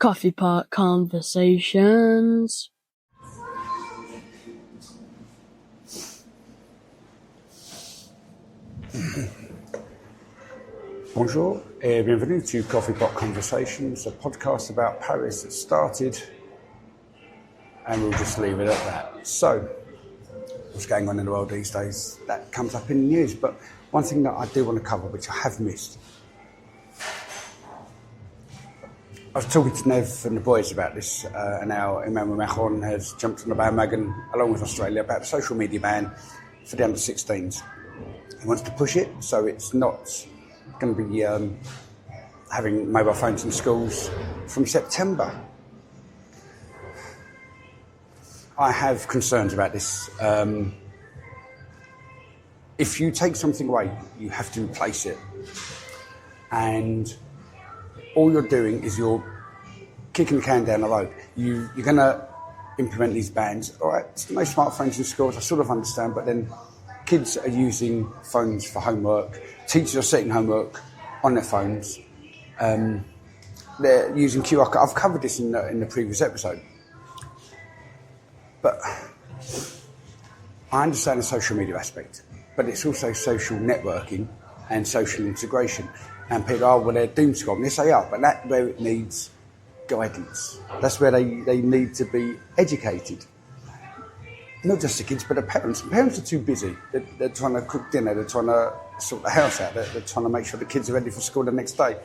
Coffee pot conversations. Bonjour et bienvenue to Coffee Pot Conversations, a podcast about Paris that started, and we'll just leave it at that. So, what's going on in the world these days? That comes up in the news, but one thing that I do want to cover, which I have missed. I was talking to Nev and the boys about this, and now Emmanuel Macron has jumped on the bandwagon, along with Australia, about the social media ban for the under-16s. He wants to push it, so it's not going to be having mobile phones in schools from September. I have concerns about this. If you take something away, you have to replace it. And all you're doing is you're kicking the can down the road. You're going to implement these bans. All right, no smartphones in schools, I sort of understand, but then kids are using phones for homework. Teachers are setting homework on their phones. They're using QR codes. I've covered this in the previous episode. But I understand the social media aspect, but it's also social networking and social integration. And people they're doom scrolling. Yes, they are, but that's where it needs guidance. That's where they need to be educated. Not just the kids, but the parents. Parents are too busy. They're trying to cook dinner. They're trying to sort the house out. They're trying to make sure the kids are ready for school the next day.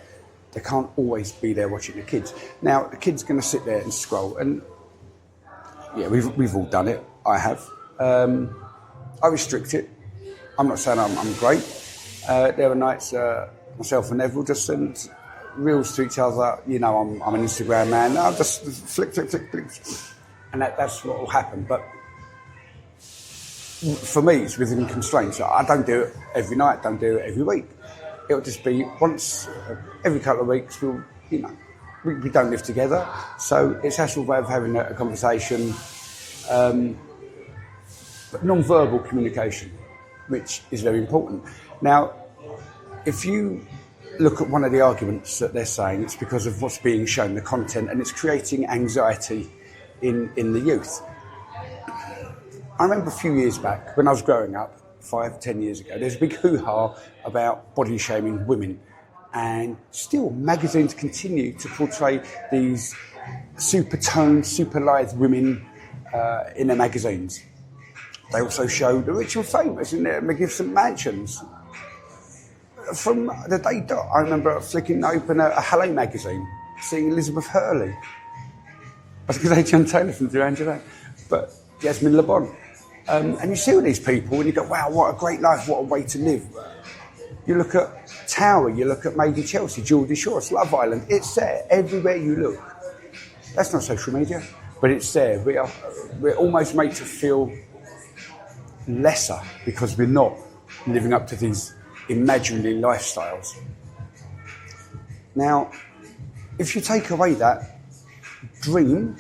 They can't always be there watching the kids. Now, the kid's going to sit there and scroll. And, yeah, we've all done it. I have. I restrict it. I'm not saying I'm great. There are nights myself and Nev will just send reels to each other. You know, I'm an Instagram man. I'll just flick. And that's what will happen. But for me, it's within constraints. I don't do it every night, don't do it every week. It'll just be once every couple of weeks. We don't live together, so it's a way of having a conversation, but non-verbal communication, which is very important. Now, if you look at one of the arguments that they're saying, it's because of what's being shown, the content, and it's creating anxiety in the youth. I remember a few years back, when I was growing up, 5-10 years ago, there's a big hoo-ha about body shaming women. And still, magazines continue to portray these super toned, super lithe women in their magazines. They also show the rich and famous in their magnificent mansions. From the day dot, I remember flicking open a Hello magazine, seeing Elizabeth Hurley. I was going to say John Taylor from Duran Duran, but Jasmine Le Bon. And you see all these people and you go, wow, what a great life, what a way to live. You look at Tower, you look at Made in Chelsea, Geordie Shore, it's Love Island, it's there everywhere you look. That's not social media, but it's there. We're almost made to feel lesser because we're not living up to these imaginary lifestyles. Now, if you take away that dream,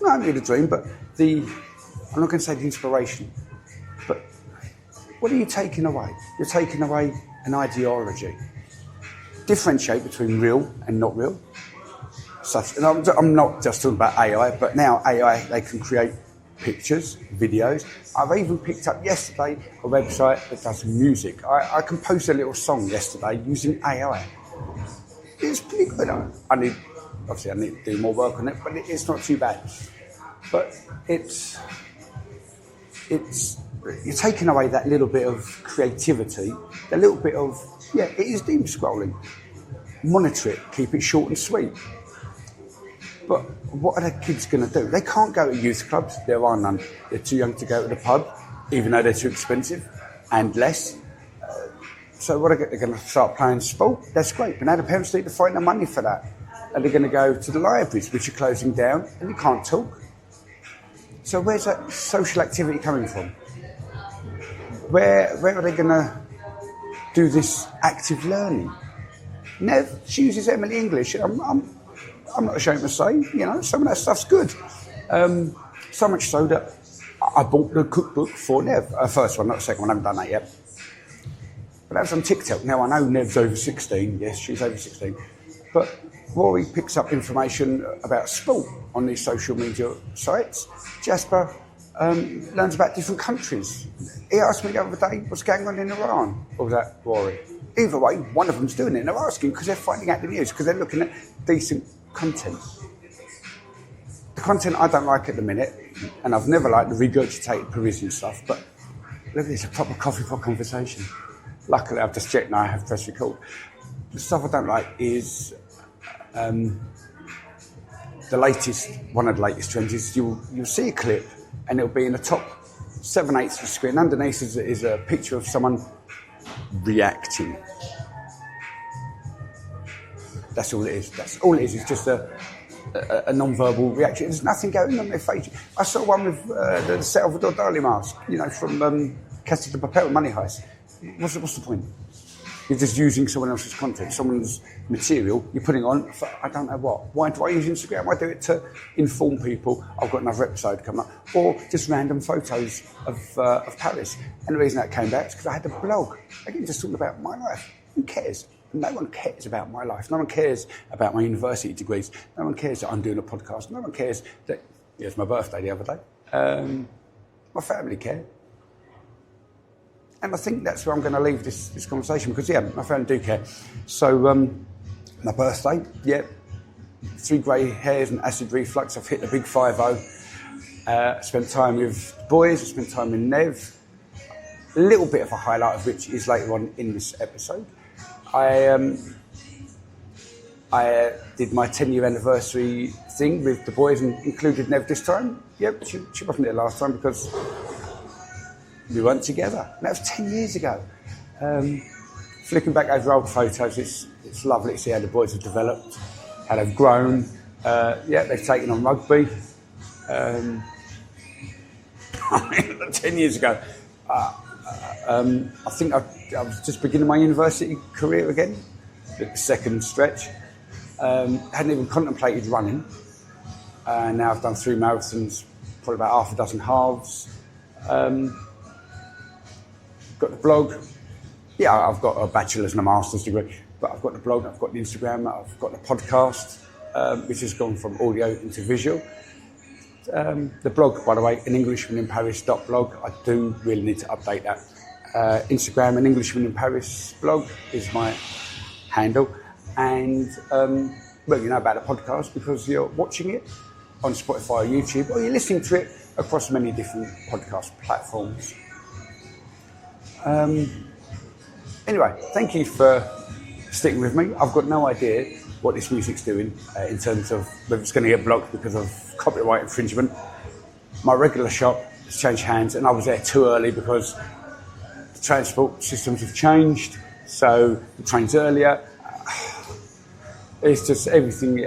not only the dream, but I'm not going to say the inspiration, but what are you taking away? You're taking away an ideology. Differentiate between real and not real. And I'm not just talking about AI, but now AI, they can create pictures, videos. I've even picked up yesterday a website that does music. I composed a little song yesterday using AI. It's pretty good. I need to do more work on it, but it's not too bad. But you're taking away that little bit of creativity, a little bit of, it is doom scrolling. Monitor it, keep it short and sweet. But what are the kids going to do? They can't go to youth clubs, there are none. They're too young to go to the pub, even though they're too expensive and less. So what they're going to start playing sport? That's great, but now the parents need to find the money for that. And they're going to go to the libraries, which are closing down, and you can't talk. So where's that social activity coming from? Where are they going to do this active learning? Nev, she uses Emily English. I'm not ashamed to say, some of that stuff's good. So much so that I bought the cookbook for Nev. First one, not the second one, I haven't done that yet. But that was on TikTok. Now, I know Nev's over 16. Yes, she's over 16. But Rory picks up information about sport on these social media sites. Jasper learns about different countries. He asked me the other day what's going on in Iran. Or was that Rory? Either way, one of them's doing it, and they're asking because they're finding out the news, because they're looking at decent content. The content I don't like at the minute, and I've never liked the regurgitated Parisian stuff, but look, it's a proper coffee pot conversation. Luckily, I've just checked now, I have press record. The stuff I don't like is one of the latest trends is you'll see a clip and it'll be in the top 7/8 of the screen. Underneath is a picture of someone reacting. That's all it is. That's all it is. It's just a non-verbal reaction. There's nothing going on their face. I saw one with the Salvador Dali mask, from Casa de Papel, Money Heist. What's the point? You're just using someone else's content, someone's material, you're putting on for I don't know what. Why do I use Instagram? I do it to inform people I've got another episode coming up, or just random photos of Paris. And the reason that came back is because I had a blog. Again, just talking about my life. Who cares? No one cares about my life. No one cares about my university degrees. No one cares that I'm doing a podcast. No one cares that it was my birthday the other day. My family care. And I think that's where I'm going to leave this conversation, because, my family do care. So, my birthday, 3 grey hairs and acid reflux. I've hit the big 5-0. Spent time with the boys. I spent time with Nev. A little bit of a highlight of which is later on in this episode. I did my 10-year anniversary thing with the boys and included Nev this time. Yep, she wasn't there last time because we weren't together. And that was 10 years ago. Flicking back over old photos, it's lovely to see how the boys have developed, how they've grown. They've taken on rugby. 10 years ago. I think I was just beginning my university career again, the second stretch. Hadn't even contemplated running. Now I've done 3 marathons, probably about half a dozen halves. Got the blog. I've got a bachelor's and a master's degree, but I've got the blog, I've got the Instagram, I've got the podcast, which has gone from audio into visual. The blog, by the way, an Englishman in Paris.blog. I do really need to update that. Instagram, an Englishman in Paris blog is my handle. And, you know about the podcast because you're watching it on Spotify or YouTube, or you're listening to it across many different podcast platforms. Anyway, thank you for sticking with me. I've got no idea what this music's doing in terms of whether it's going to get blocked because of copyright infringement. My regular shop has changed hands, and I was there too early because the transport systems have changed, so the train's earlier. It's just everything,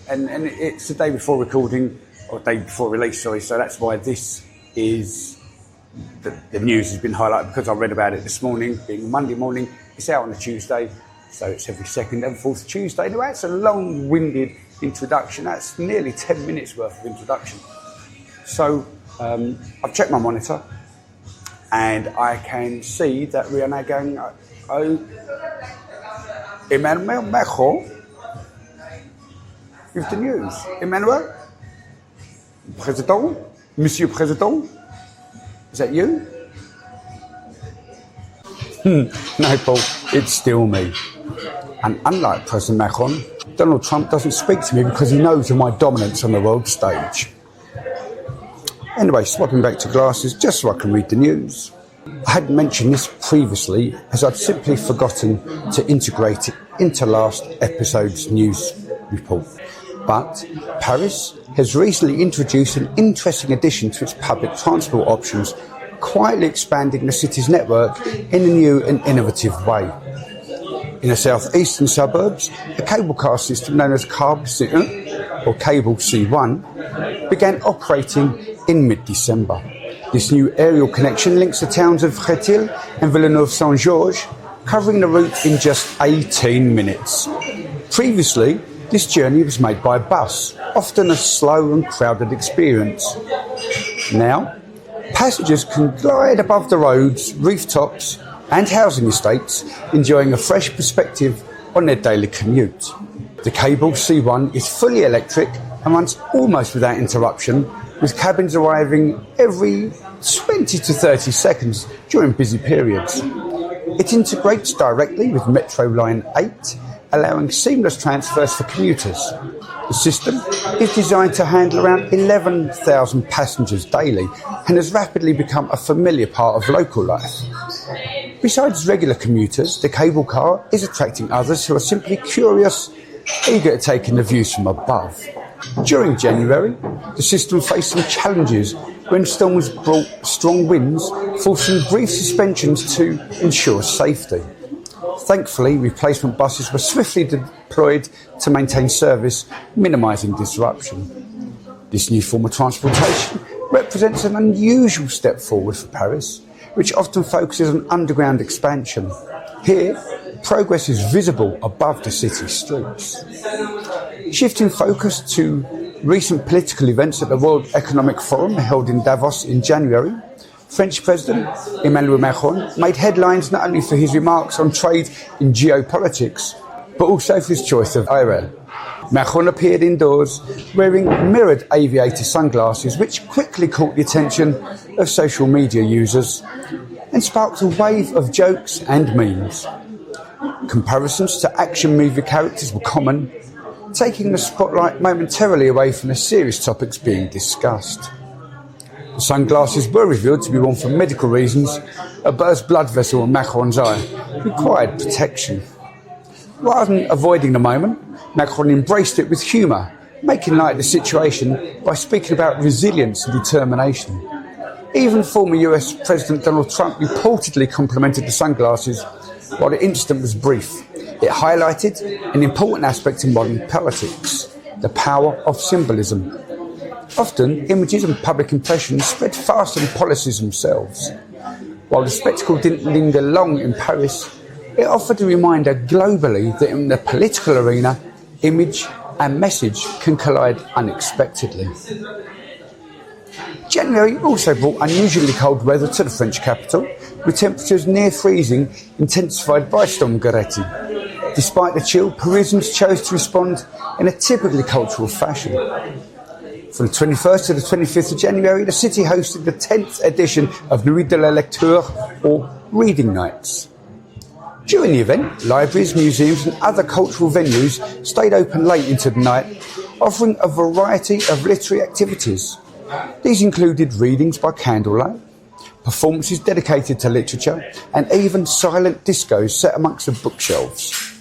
and it's the day before recording, or day before release, sorry, so that's why this is, the news has been highlighted because I read about it this morning, being Monday morning. It's out on a Tuesday, so it's every second and fourth Tuesday. Anyway, it's a long-winded introduction. That's nearly 10 minutes worth of introduction. So I've checked my monitor and I can see that we are now going, Emmanuel Macron with the news. Emmanuel? Président? Monsieur Président? Is that you? No, Paul, it's still me. And unlike President Macron, Donald Trump doesn't speak to me because he knows of my dominance on the world stage. Anyway, swapping back to glasses just so I can read the news. I hadn't mentioned this previously as I'd simply forgotten to integrate it into last episode's news report. But Paris has recently introduced an interesting addition to its public transport options, quietly expanding the city's network in a new and innovative way. In the southeastern suburbs, a cable car system known as Cable C1 or Cable C1 began operating in mid-December. This new aerial connection links the towns of Créteil and Villeneuve-Saint-Georges, covering the route in just 18 minutes. Previously, this journey was made by bus, often a slow and crowded experience. Now, passengers can glide above the roads, rooftops and housing estates, enjoying a fresh perspective on their daily commute. The cable C1 is fully electric and runs almost without interruption, with cabins arriving every 20 to 30 seconds during busy periods. It integrates directly with Metro Line 8, allowing seamless transfers for commuters. The system is designed to handle around 11,000 passengers daily and has rapidly become a familiar part of local life. Besides regular commuters, the cable car is attracting others who are simply curious, eager to take in the views from above. During January, the system faced some challenges when storms brought strong winds, forcing brief suspensions to ensure safety. Thankfully, replacement buses were swiftly deployed to maintain service, minimising disruption. This new form of transportation represents an unusual step forward for Paris, which often focuses on underground expansion. Here, progress is visible above the city streets. Shifting focus to recent political events at the World Economic Forum held in Davos in January, French President Emmanuel Macron made headlines not only for his remarks on trade in geopolitics, but also for his choice of Israel. Macron appeared indoors wearing mirrored aviator sunglasses, which quickly caught the attention of social media users and sparked a wave of jokes and memes. Comparisons to action movie characters were common, taking the spotlight momentarily away from the serious topics being discussed. The sunglasses were revealed to be worn for medical reasons. A burst blood vessel in Macron's eye required protection. Rather than avoiding the moment, Macron embraced it with humour, making light of the situation by speaking about resilience and determination. Even former US President Donald Trump reportedly complimented the sunglasses, while the incident was brief. It highlighted an important aspect in modern politics, the power of symbolism. Often, images and public impressions spread faster than policies themselves. While the spectacle didn't linger long in Paris, it offered a reminder globally that in the political arena, image and message can collide unexpectedly. January also brought unusually cold weather to the French capital, with temperatures near freezing intensified by Storm Goretti. Despite the chill, Parisians chose to respond in a typically cultural fashion. From the 21st to the 25th of January, the city hosted the 10th edition of Nuit de la Lecture, or Reading Nights. During the event, libraries, museums and other cultural venues stayed open late into the night, offering a variety of literary activities. These included readings by candlelight, performances dedicated to literature, and even silent discos set amongst the bookshelves.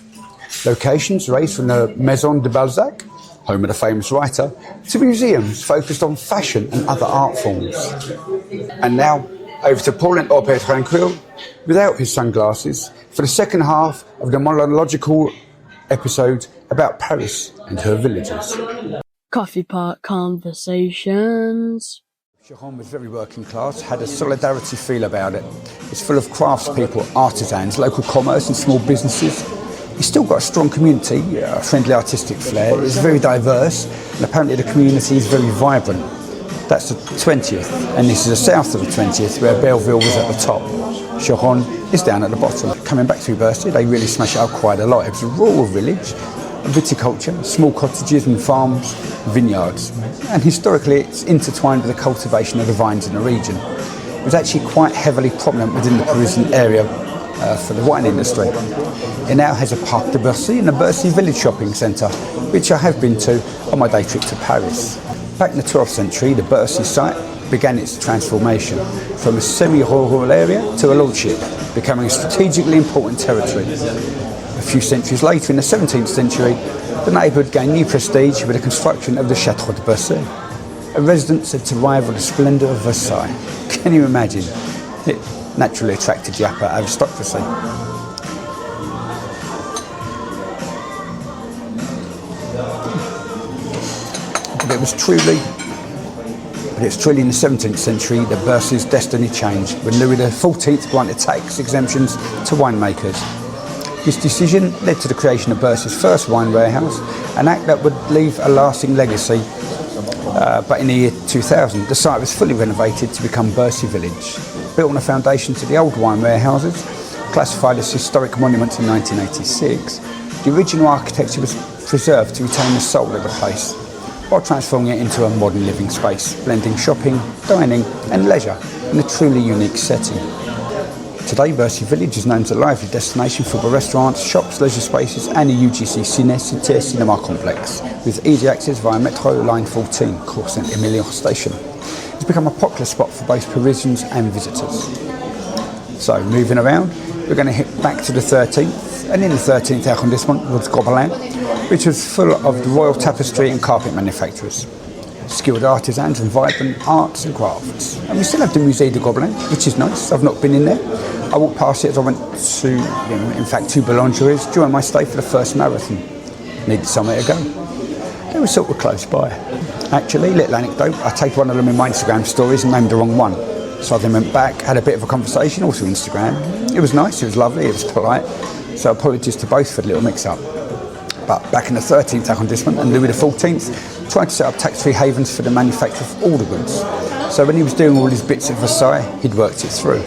Locations ranged from the Maison de Balzac, home of the famous writer, to museums focused on fashion and other art forms. And now, over to Paul and Opé Tranquille, without his sunglasses, for the second half of the monological episode about Paris and her villages. Coffee pot conversations. Chiron was very working class, had a solidarity feel about it. It's full of craftspeople, artisans, local commerce and small businesses. It's still got a strong community, a friendly artistic flair. It's very diverse, and apparently the community is very vibrant. That's the 20th, and this is the south of the 20th, where Belleville was at the top. Chiron is down at the bottom. Coming back to University, they really smash it up quite a lot. It was a rural village, viticulture, small cottages and farms, vineyards. And historically, it's intertwined with the cultivation of the vines in the region. It was actually quite heavily prominent within the Parisian area for the wine industry. It now has a Parc de Bercy and a Bercy village shopping centre, which I have been to on my day trip to Paris. Back in the 12th century, the Bercy site began its transformation from a semi-rural area to a lordship, becoming a strategically important territory. A few centuries later, in the 17th century, the neighbourhood gained new prestige with the construction of the Château de Bercy, a residence said to rival the splendour of Versailles. Can you imagine? It naturally attracted the upper aristocracy. But it's truly in the 17th century that Bercy's destiny changed when Louis XIV granted tax exemptions to winemakers. This decision led to the creation of Bercy's first wine warehouse, an act that would leave a lasting legacy. But in the year 2000, the site was fully renovated to become Bercy Village. Built on a foundation to the old wine warehouses, classified as historic monuments in 1986, the original architecture was preserved to retain the soul of the place, while transforming it into a modern living space, blending shopping, dining and leisure in a truly unique setting. Today, Passy Village is known as a lively destination for the restaurants, shops, leisure spaces and the UGC Ciné Cinema complex, with easy access via Metro Line 14, Cours Saint-Emilion station. It's become a popular spot for both Parisians and visitors. So, moving around, we're going to hit back to the 13th, and in the 13th arrondissement was Gobelin, which was full of the royal tapestry and carpet manufacturers, skilled artisans and vibrant arts and crafts. And we still have the Musée de Gobelin, which is nice. I've not been in there. I walked past it as I went to, in fact, two boulangeries during my stay for the first marathon. Needed somewhere to go. They were sort of close by. Actually, little anecdote, I tagged one of them in my Instagram stories and named the wrong one. So I then went back, had a bit of a conversation, also Instagram. It was nice, it was lovely, it was polite. So apologies to both for the little mix-up. But back in the 13th arrondissement, and Louis XIV tried to set up tax-free havens for the manufacture of all the goods. So when he was doing all his bits at Versailles, he'd worked it through.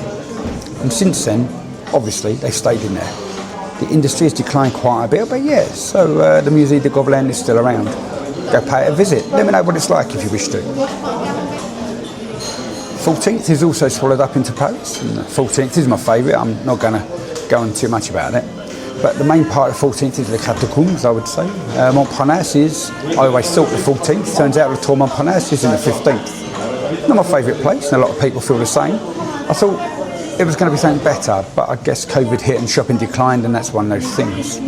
And since then, obviously, they've stayed in there. The industry has declined quite a bit, but yeah, so the Musée de Gobelin is still around. Go pay it a visit. Let me know what it's like if you wish to. 14th is also swallowed up into Paris. And 14th is my favourite. I'm not going to go on too much about it. But the main part of 14th is the catacombs, I would say. Montparnasse is, I always thought the 14th. Turns out the Tour Montparnasse is in the 15th. Not my favourite place, and a lot of people feel the same. I thought it was going to be something better, but I guess COVID hit and shopping declined, and that's one of those things.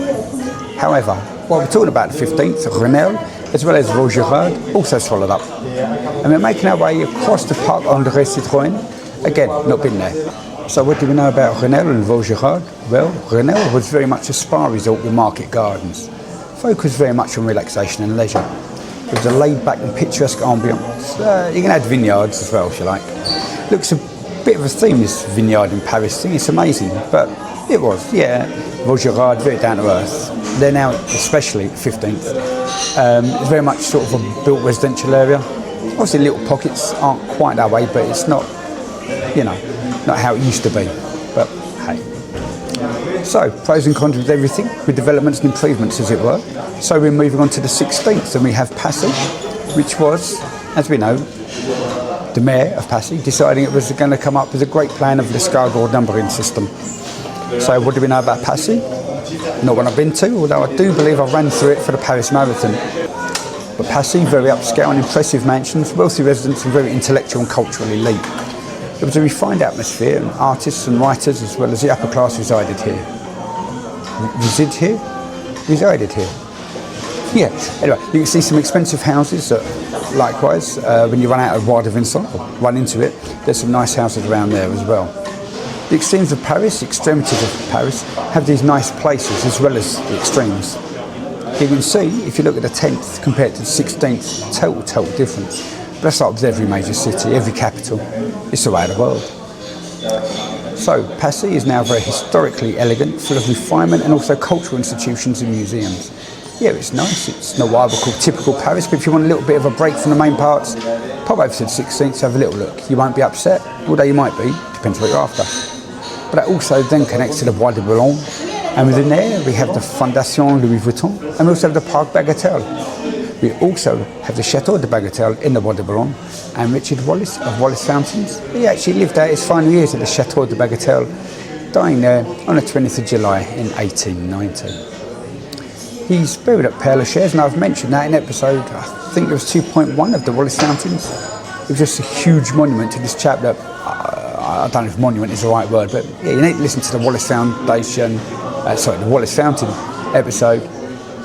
However, while we're talking about the 15th, Grenelle, as well as Vaugirard, also swallowed up. And we're making our way across the Parc André Citroën. Again, not been there. So what do we know about Grenelle and Vaugirard? Well, Grenelle was very much a spa resort with market gardens, focused very much on relaxation and leisure. It was a laid-back and picturesque ambience. You can add vineyards as well, if you like. Looks a bit of a theme, this vineyard in Paris thing. It's amazing, but it was, yeah. Vaugirard, very down to earth. They're now, especially 15th, it's very much sort of a built residential area. Obviously, little pockets aren't quite that way, but it's not, not how it used to be. But hey. So, pros and cons with everything, with developments and improvements, as it were. So we're moving on to the 16th, and we have Passy, which was, as we know, the mayor of Passy deciding it was going to come up with a great plan of the Escargot numbering system. So what do we know about Passy? Not one I've been to, although I do believe I ran through it for the Paris Marathon. But Passy, very upscale and impressive mansions, wealthy residents and very intellectual and cultural elite. It was a refined atmosphere, and artists and writers as well as the upper class resided here. Resided here. Yeah, anyway, you can see some expensive houses that, likewise, when you run out of Bois de Vincennes, or run into it, there's some nice houses around there as well. The extremes of Paris, the extremities of Paris, have these nice places as well as the extremes. You can see, if you look at the 10th compared to the 16th, total difference. But that's like with every major city, every capital. It's the way of the world. So, Passy is now very historically elegant, full of refinement and also cultural institutions and museums. Yeah, it's nice. It's not what I would call typical Paris, but if you want a little bit of a break from the main parts, pop over to the 16th, have a little look. You won't be upset, although you might be, depends what you're after. But that also then connects to the Bois de Boulogne, and within there we have the Fondation Louis Vuitton, and we also have the Parc Bagatelle. We also have the Chateau de Bagatelle in the Bois de Boulogne, and Richard Wallace of Wallace Fountains. He actually lived out his final years at the Chateau de Bagatelle, dying there on the 20th of July in 1890. He's buried at Père Lachaise, and I've mentioned that in episode, I think it was 2.1 of the Wallace Fountains. It was just a huge monument to this chap that, I don't know if monument is the right word, but yeah, you need to listen to the Wallace Foundation, the Wallace Fountain episode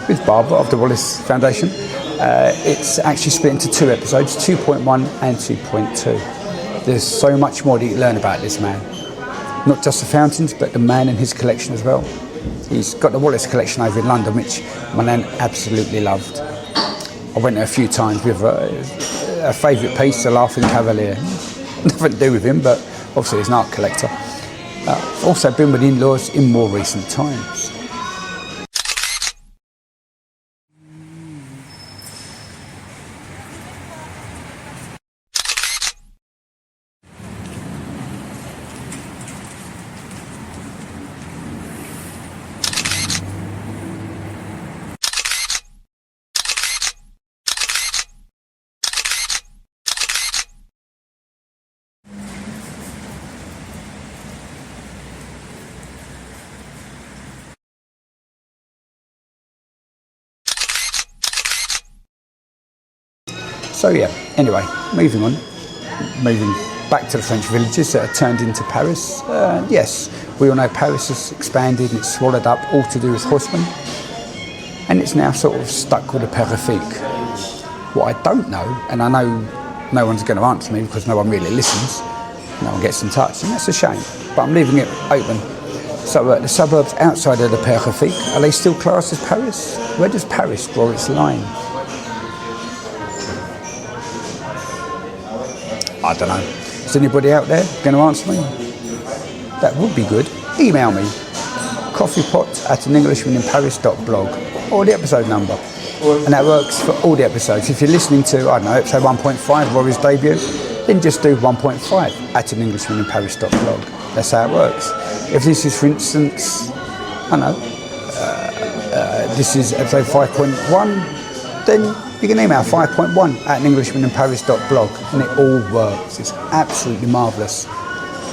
with Barbara of the Wallace Foundation. It's actually split into two episodes, 2.1 and 2.2. There's so much more that you can learn about this man. Not just the fountains, but the man and his collection as well. He's got the Wallace collection over in London, which my nan absolutely loved. I went there a few times with a favourite piece, the Laughing Cavalier. Nothing to do with him, but obviously he's an art collector. I've also been with the in-laws in more recent times. So yeah, anyway, moving on. Moving back to the French villages that are turned into Paris. Yes, we all know Paris has expanded and it's swallowed up, all to do with horsemen. And it's now sort of stuck with the Périphérique. What I don't know, and I know no one's going to answer me because no one really listens, no one gets in touch, and that's a shame. But I'm leaving it open. So the suburbs outside of the Périphérique, are they still classed as Paris? Where does Paris draw its line? I don't know. Is anybody out there going to answer me? That would be good. Email me, coffeepot@anenglishmaninparis.blog, or the episode number. And that works for all the episodes. If you're listening to, I don't know, episode 1.5, Rory's debut, then just do 1.5 @anenglishmaninparis.blog. That's how it works. If this is, for instance, I don't know, this is episode 5.1, then you can email 5.1 @anenglishmaninparis.blog, and it all works. It's absolutely marvellous.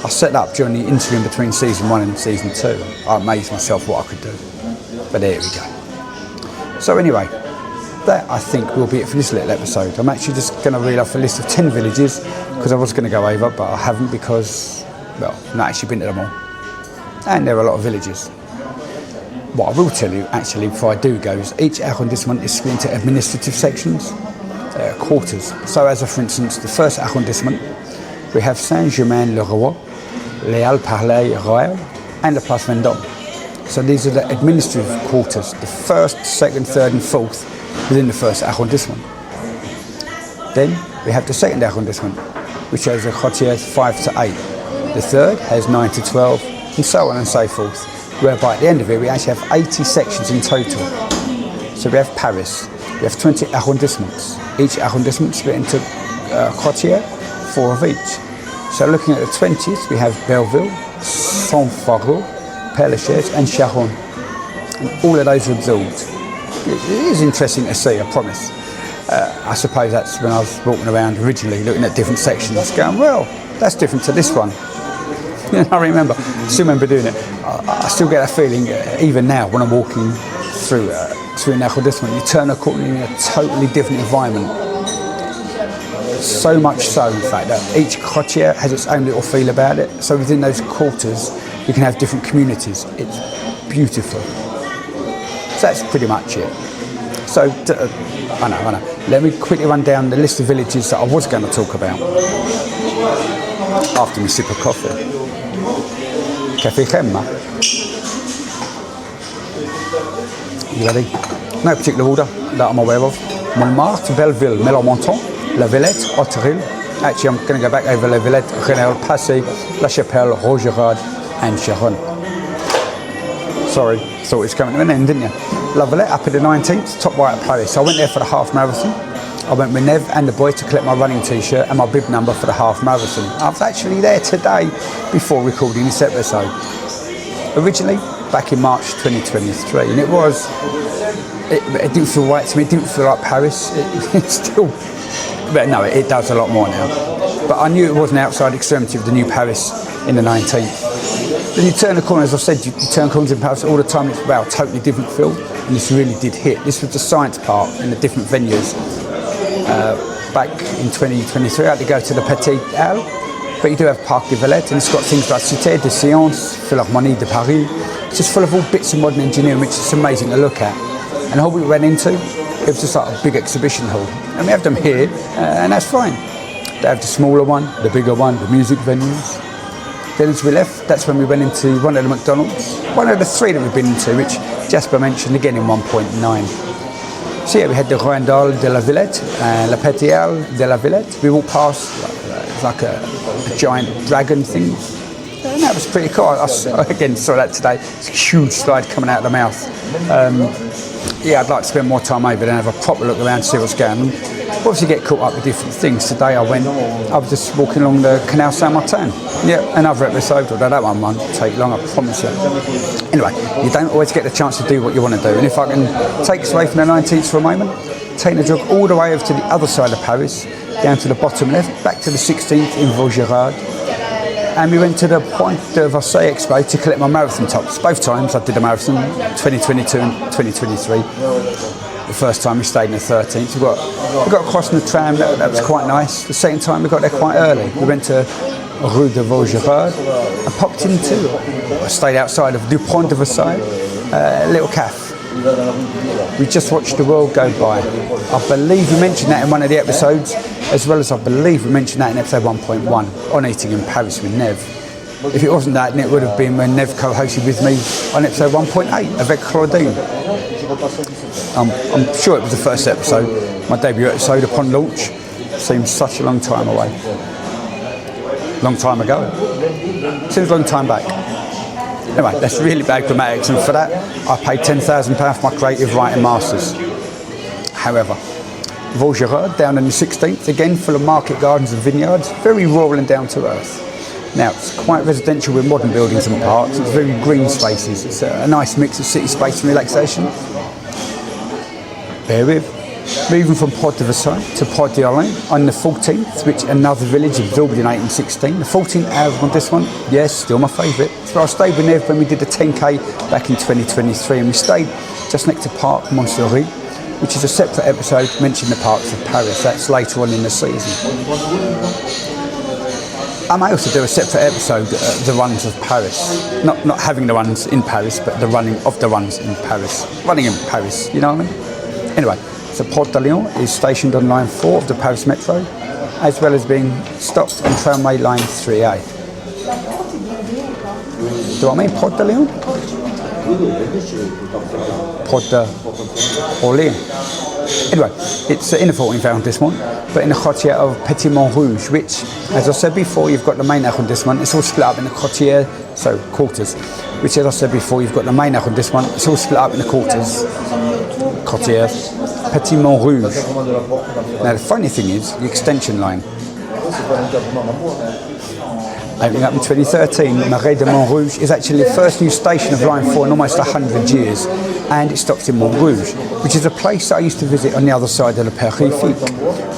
I set that up during the interim between season 1 and season 2. I amazed myself what I could do. But there we go. So anyway, that I think will be it for this little episode. I'm actually just going to read off a list of 10 villages because I was going to go over, but I haven't because, well, I've not actually been to them all. And there are a lot of villages. What I will tell you, actually, before I do go, is each arrondissement is split into administrative sections, quarters. So as for instance, the first arrondissement, we have Saint-Germain-le-Roi, Les Halles-Parler-Royal, and the Place Vendôme. So these are the administrative quarters, the first, second, third and fourth within the first arrondissement. Then we have the second arrondissement, which has the quartiers 5 to 8. The third has 9 to 12, and so on and so forth, whereby at the end of it we actually have 80 sections in total. So we have Paris, we have 20 arrondissements, each arrondissement split into quartier, 4 of each. So looking at the 20th, we have Belleville, Saint-Fargeau, Père-Lachaise and Charonne, and all of those are absorbed. It is interesting to see, I promise. I suppose that's when I was walking around originally looking at different sections going, well, that's different to this one. You know, I still remember doing it. I still get that feeling even now when I'm walking through an arrondissement. You turn a corner in a totally different environment. So much so, in fact, that each quartier has its own little feel about it. So within those quarters, you can have different communities. It's beautiful. So that's pretty much it. So, I know. Let me quickly run down the list of villages that I was going to talk about after my sip of coffee. Café Gemma. You ready? No particular order that I'm aware of. Montmartre, Belleville, Mélenchon, La Villette, Hauteril. Actually, I'm going to go back over La Villette, Renel, Passy, La Chapelle, Rogerade, and Charonne. Sorry, thought it was coming to an end, didn't you? La Villette up at the 19th, top right of Paris. I went there for the half marathon. I went with Nev and the boy to collect my running t-shirt and my bib number for the half marathon. I was actually there today before recording this episode. Originally, back in March 2023, and it didn't feel right to me, it didn't feel like Paris. It's still, but no, it does a lot more now. But I knew it was an outside extremity of the new Paris in the 19th. Then you turn the corner, as I've said, you turn corners in Paris all the time, it's about a totally different feel, and this really did hit. This was the science part in the different venues. Back in 2023, I had to go to the Petit Halle, but you do have Parc de Villette, and it's got things like Cité de Sciences, Philharmonie de Paris. It's just full of all bits of modern engineering, which is amazing to look at. And the hall we went into, it was just like a big exhibition hall. And we have them here, and that's fine. They have the smaller one, the bigger one, the music venues. Then as we left, that's when we went into one of the McDonald's, one of the 3 that we've been into, which Jasper mentioned again in 1.9. So yeah, we had the Royal de la Villette and La Petit Halle de la Villette. We walked past like a giant dragon thing. And that was pretty cool. I again saw that today. It's a huge slide coming out of the mouth. Yeah, I'd like to spend more time over there and have a proper look around to see what's going on. Obviously get caught up with different things. Today I was just walking along the Canal Saint-Martin. Yeah, another episode, although that one won't take long, I promise you. Anyway, you don't always get the chance to do what you want to do. And if I can take us away from the 19th for a moment, taking a jog all the way over to the other side of Paris, down to the bottom left, back to the 16th in Vaugirard. And we went to the Point de Versailles Expo to collect my marathon tops. Both times I did a marathon, 2022 and 2023. the first time we stayed in the 13th. We got across in the tram, that was quite nice. The second time we got there quite early. We went to Rue de Vaugirard and popped I stayed outside of Dupont de Versailles, a little cafe. We just watched the world go by. I believe we mentioned that in one of the episodes, as well as I believe we mentioned that in episode 1.1 on eating in Paris with Nev. If it wasn't that, then it would have been when Nev co-hosted with me on episode 1.8 avec Claudine. I'm sure it was the first episode, my debut episode upon launch. Seems such a long time away. Long time ago. Seems a long time back. Anyway, that's really bad grammatics, and for that I paid £10,000 for my creative writing masters. However, Vaugirard down on the 16th, again full of market gardens and vineyards, very rural and down to earth. Now, it's quite residential with modern buildings and parks. It's very green spaces. It's a nice mix of city space and relaxation. Bear with. Moving from Port de Versailles to Port d'Orléans on the 14th, which another village absorbed in 1816. The 14th arrondissement, yes, still my favourite. So I stayed with Nev when we did the 10K back in 2023, and we stayed just next to Parc Montmartre, which is a separate episode mentioning the parks of Paris. That's later on in the season. I may also do a separate episode of the runs of Paris. Not having the runs in Paris, but the running of the runs in Paris. Running in Paris, you know what I mean? Anyway, so Port de Lyon is stationed on line 4 of the Paris Metro, as well as being stopped on tramway line 3A. Do I mean Port de Lyon? Port de Orléans. Anyway, it's in the 14th arrondissement, but in the quartier of Petit Montrouge, which, as I said before, you've got the main arrondissement. It's all split up in the quartier, so quarters. Which, as I said before, you've got the main arrondissement. It's all split up in the quarters, quartiers, Petit Montrouge. Now, the funny thing is, the extension line. Opening up in 2013, Marais de Montrouge is actually the first new station of Line 4 in almost 100 years, and it stops in Montrouge, which is a place that I used to visit on the other side of the Périphérique,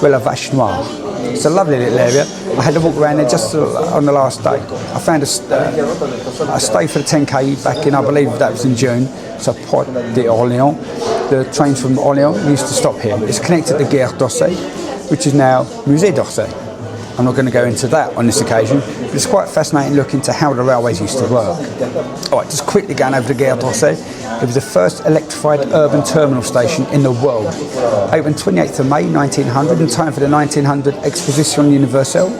where La Vache Noire. It's a lovely little area. I had to walk around there just on the last day. I found a stay for the 10K back in, I believe that was in June, so Port d'Orléans. The trains from Orléans used to stop here. It's connected to Gare d'Orsay, which is now Musée d'Orsay. I'm not going to go into that on this occasion, but it's quite fascinating looking into how the railways used to work. All right, just quickly going over to Gare d'Orsay. It was the first electrified urban terminal station in the world. Opened 28th of May 1900 in time for the 1900 Exposition Universelle.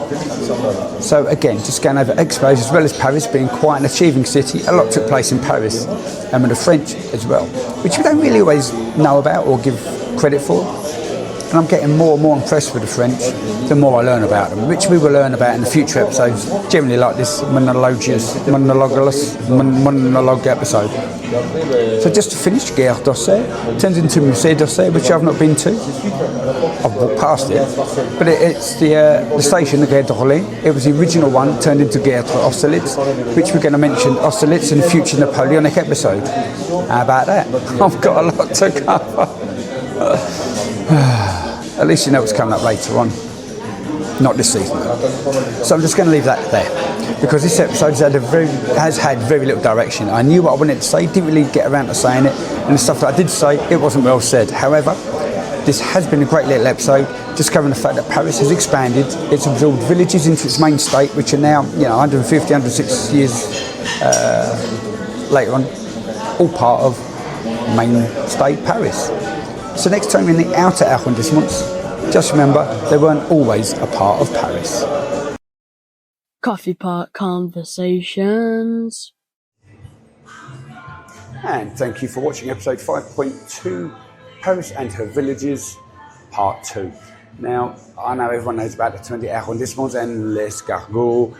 So again, just going over expos as well as Paris being quite an achieving city. A lot took place in Paris, and with the French as well, which we don't really always know about or give credit for. And I'm getting more and more impressed with the French the more I learn about them, which we will learn about in the future episodes, generally like this monologue episode. So just to finish, Gare d'Orsay turns into Musée d'Orsay, which I've not been to. I've walked past it, but it's the station, the Gare d'Orléans. It was the original one, turned into Gare d'Austerlitz, which we're going to mention Austerlitz in the future Napoleonic episode. How about that? I've got a lot to cover. At least you know what's coming up later on. Not this season though. So I'm just going to leave that there, because this episode has had very little direction. I knew what I wanted to say, didn't really get around to saying it, and the stuff that I did say, it wasn't well said. However, this has been a great little episode, just covering the fact that Paris has expanded. It's absorbed villages into its main state, which are now, 150, 160 years later on, all part of main state Paris. So next time in the outer arrondissements, just remember they weren't always a part of Paris. Coffee Pot Conversations. And thank you for watching episode 5.2, Paris and Her Villages, part 2. Now, I know everyone knows about the 20 arrondissements and Escargot,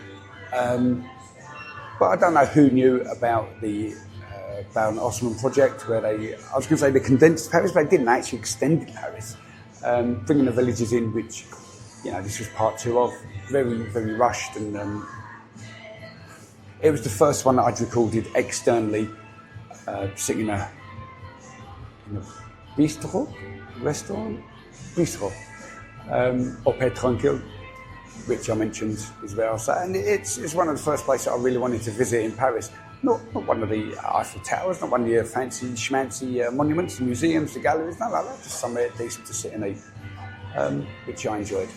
but I don't know who knew about the Baron Osman project, where I was going to say they condensed Paris, but they didn't actually extend Paris, bringing the villages in, which, this was part 2 of, very, very rushed, and it was the first one that I'd recorded externally, sitting in a bistro, Opé Tranquille, which I mentioned is where I sat, and it's one of the first places I really wanted to visit in Paris. Not one of the Eiffel Towers, not one of your fancy schmancy monuments, the museums, the galleries, no, just somewhere decent to sit and eat, which I enjoyed.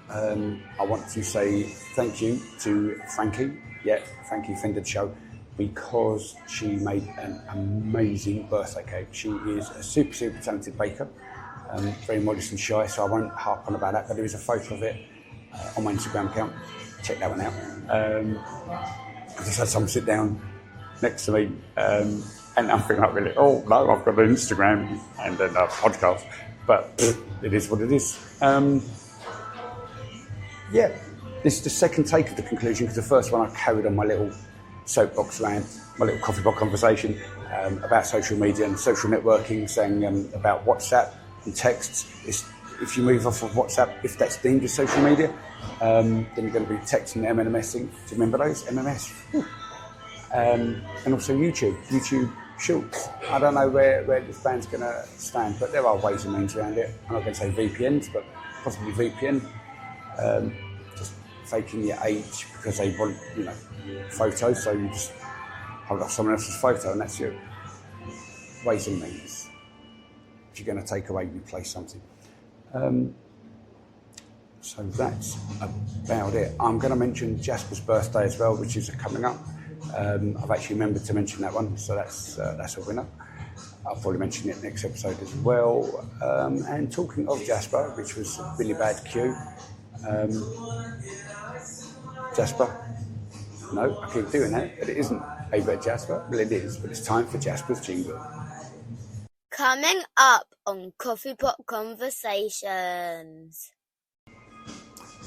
I want to say thank you to Frankie Fended Show, because she made an amazing birthday cake. She is a super talented baker, very modest and shy, so I won't harp on about that, but there is a photo of it on my Instagram account. Check that one out. I just had someone sit down next to me, and I'm thinking like, really, oh no, I've got an Instagram and then a podcast, but it is what it is. This is the second take of the conclusion, because the first one I carried on my little soapbox rant, my little coffee pot conversation about social media and social networking, saying about WhatsApp and texts. If you move off of WhatsApp, if that's deemed as social media, then you're going to be texting and MMSing. Do you remember those? MMS. And also YouTube Shorts. I don't know where this band's going to stand, but there are ways and means around it. I'm not going to say VPNs, but possibly VPN. Just faking your age because they want, photos, so you just hold up someone else's photo and that's you. Ways and means. If you're going to take away, replace something. So that's about it. I'm going to mention Jasper's birthday as well, which is coming up. I've actually remembered to mention that one, so that's a winner. I'll probably mention it next episode as well. And talking of Jasper, which was a really bad cue, Jasper. No, I keep doing that, but it isn't about Jasper. Well, it is, but it's time for Jasper's jingle. Coming up on Coffee Pot Conversations.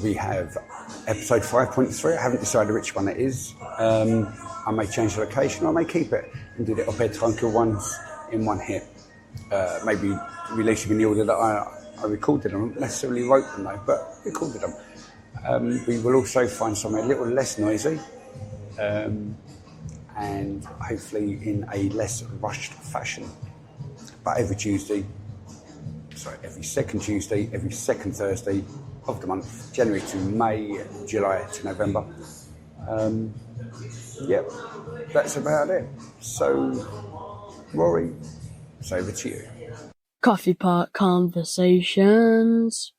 We have episode 5.3. I haven't decided which one it is. I may change the location, or I may keep it and do the op-ed tranquil ones in one hit. Maybe release them in the order that I recorded them. Not necessarily wrote them though, but recorded them. We will also find somewhere a little less noisy, and hopefully in a less rushed fashion. But every second Tuesday, every second Thursday of the month, January to May, July to November. That's about it. So, Rory, it's over to you. Coffee Pot Conversations.